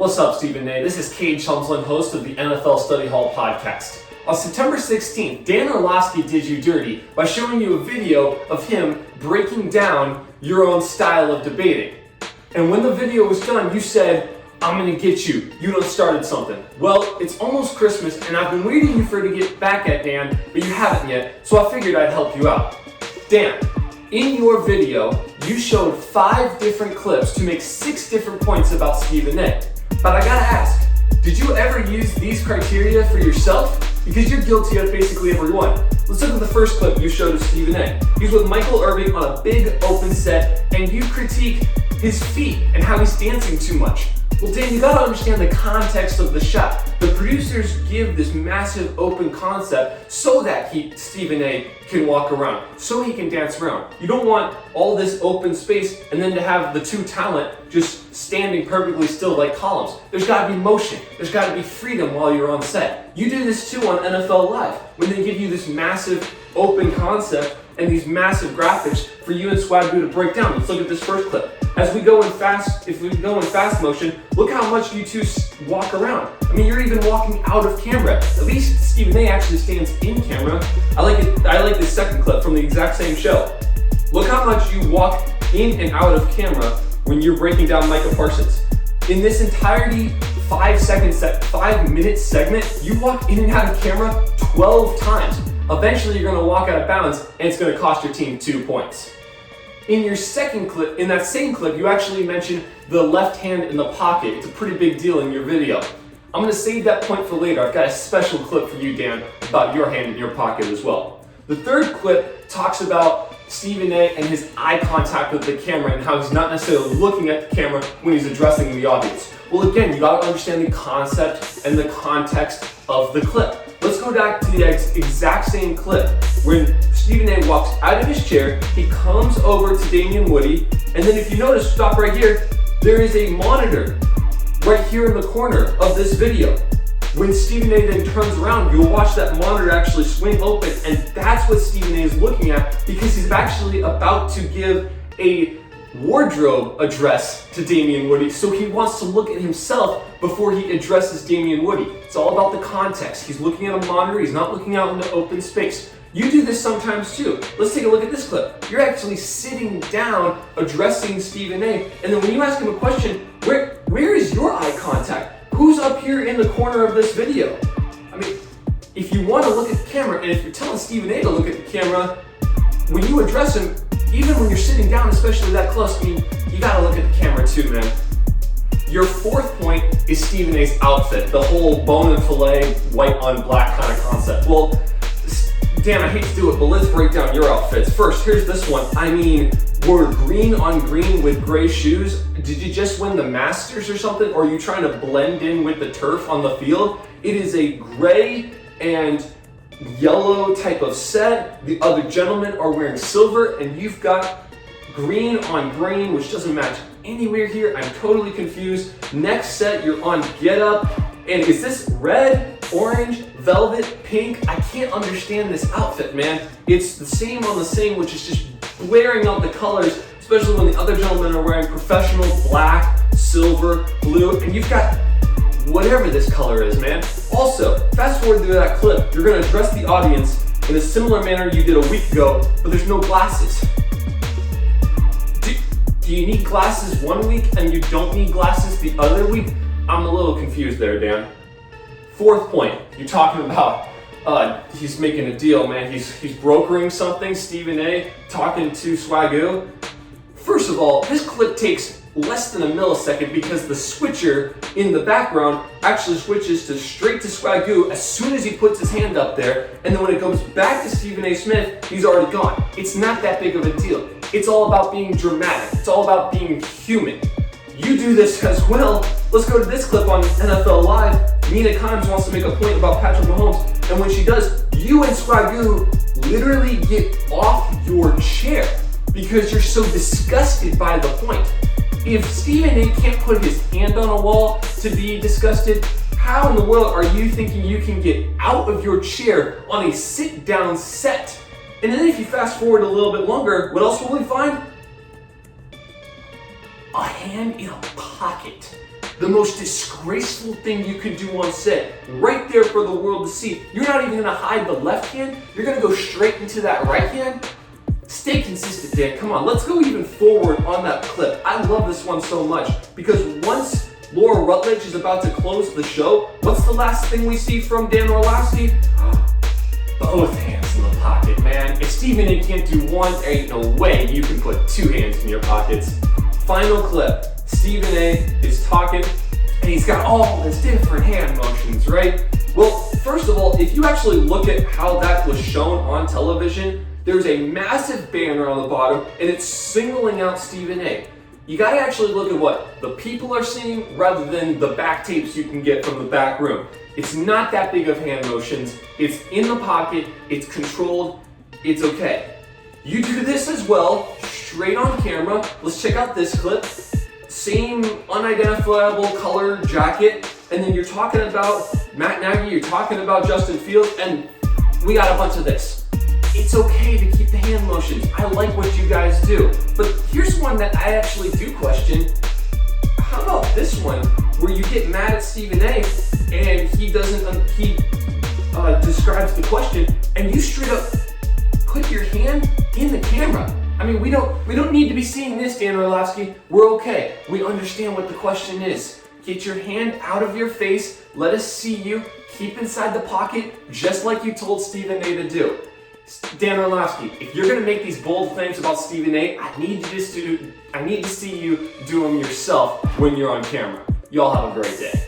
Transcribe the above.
What's up, Stephen A? This is Cade Chumsland, host of the NFL Study Hall podcast. On September 16th, Dan Orlovsky did you dirty by showing you a video of him breaking down your own style of debating. And when the video was done, you said, "I'm gonna get you. You done started something." Well, it's almost Christmas, and I've been waiting for you to get back at Dan, but you haven't yet, so I figured I'd help you out. Dan, in your video, you showed 5 different clips to make 6 different points about Stephen A. But I gotta ask, did you ever use these criteria for yourself? Because you're guilty of basically every one. Let's look at the first clip you showed of Stephen A. He's with Michael Irving on a big open set, and you critique his feet and how he's dancing too much. Well, Dan, you gotta understand the context of the shot. The producers give this massive open concept so that Stephen A can walk around, so he can dance around. You don't want all this open space and then to have the two talent just standing perfectly still like columns. There's gotta be motion. There's gotta be freedom while you're on set. You do this too on NFL Live, when they give you this massive open concept and these massive graphics for you and Swagoo to break down. Let's look at this first clip. If we go in fast motion, look how much you two walk around. I mean, you're even walking out of camera. At least Stephen A actually stands in camera. I like this second clip from the exact same show. Look how much you walk in and out of camera when you're breaking down Micah Parsons. In this entirety 5-minute segment, you walk in and out of camera 12 times. Eventually, you're gonna walk out of bounds, and it's gonna cost your team 2 points. In your second clip, in that same clip, you actually mentioned the left hand in the pocket. It's a pretty big deal in your video. I'm gonna save that point for later. I've got a special clip for you, Dan, about your hand in your pocket as well. The third clip talks about Stephen A and his eye contact with the camera and how he's not necessarily looking at the camera when he's addressing the audience. Well, again, you gotta understand the concept and the context of the clip. Let's go back to the exact same clip. When Stephen A walks out of his chair, he comes over to Damien Woody, and then if you notice, stop right here, there is a monitor right here in the corner of this video. When Stephen A then turns around, you'll watch that monitor actually swing open, and that's what Stephen A is looking at because he's actually about to give a wardrobe address to Damien Woody, so he wants to look at himself before he addresses Damien Woody. It's all about the context. He's looking at a monitor, he's not looking out into open space. You do this sometimes too. Let's take a look at this clip. You're actually sitting down addressing Stephen A, and then when you ask him a question, where is your eye contact? Who's up here in the corner of this video? I mean, if you want to look at the camera, and if you're telling Stephen A to look at the camera, when you address him, even when you're sitting down, especially that close, I mean, you gotta look at the camera too, man. Your fourth point is Stephen A's outfit, the whole bone and filet, white on black kind of concept. Well, Dan, I hate to do it, but let's break down your outfits. First, here's this one. I mean, we're green on green with gray shoes. Did you just win the Masters or something? Or are you trying to blend in with the turf on the field? It is a gray and yellow type of set. The other gentlemen are wearing silver, and you've got green on green, which doesn't match anywhere here. I'm totally confused. Next set, you're on Get Up, and is this red, orange, velvet, pink? I can't understand this outfit, man. It's the same on the same, which is just blaring out the colors, especially when the other gentlemen are wearing professional black, silver, blue, and you've got whatever this color is, man. Also, fast forward to that clip, you're gonna address the audience in a similar manner you did a week ago, but there's no glasses. Do you need glasses one week and you don't need glasses the other week? I'm a little confused there, Dan. Fourth point, you're talking about he's making a deal, man. He's brokering something, Stephen A, talking to Swagoo. First of all, this clip takes less than a millisecond because the switcher in the background actually switches straight to Swagoo as soon as he puts his hand up there, and then when it goes back to Stephen A. Smith, he's already gone. It's not that big of a deal. It's all about being dramatic. It's all about being human. You do this as well. Let's go to this clip on NFL Live. Nina Kimes wants to make a point about Patrick Mahomes, and when she does, you and Swagoo literally get off your chair because you're so disgusted by the point. If Stephen A can't put his hand on a wall to be disgusted, how in the world are you thinking you can get out of your chair on a sit-down set? And then if you fast forward a little bit longer, what else will we find? A hand in a pocket. the most disgraceful thing you could do on set, right there for the world to see. You're not even gonna hide the left hand, you're gonna go straight into that right hand. Stay consistent, Dan. Come on, let's go even forward on that clip. I love this one so much because once Laura Rutledge is about to close the show, what's the last thing we see from Dan Orlovsky? Both hands in the pocket, man. If Stephen A can't do one, there ain't no way you can put two hands in your pockets. Final clip. Stephen A is talking, and he's got all his different hand motions, right? Well, first of all, if you actually look at how that was shown on television, there's a massive banner on the bottom, and it's singling out Stephen A. You gotta actually look at what the people are seeing rather than the back tapes you can get from the back room. It's not that big of hand motions. It's in the pocket, it's controlled, it's okay. You do this as well, straight on camera. Let's check out this clip. Same unidentifiable color jacket, and then you're talking about Matt Nagy, you're talking about Justin Fields, and we got a bunch of this. It's okay to keep the hand motions. I like what you guys do. But here's one that I actually do question. How about this one where you get mad at Stephen A and he describes the question and you straight up put your hand in the camera. I mean, we don't need to be seeing this, Dan Orlovsky. We're okay. We understand what the question is. Get your hand out of your face. Let us see you. Keep inside the pocket, just like you told Stephen A to do. Dan Orlovsky, if you're gonna make these bold claims about Stephen A, I need to see you do them yourself when you're on camera. Y'all have a great day.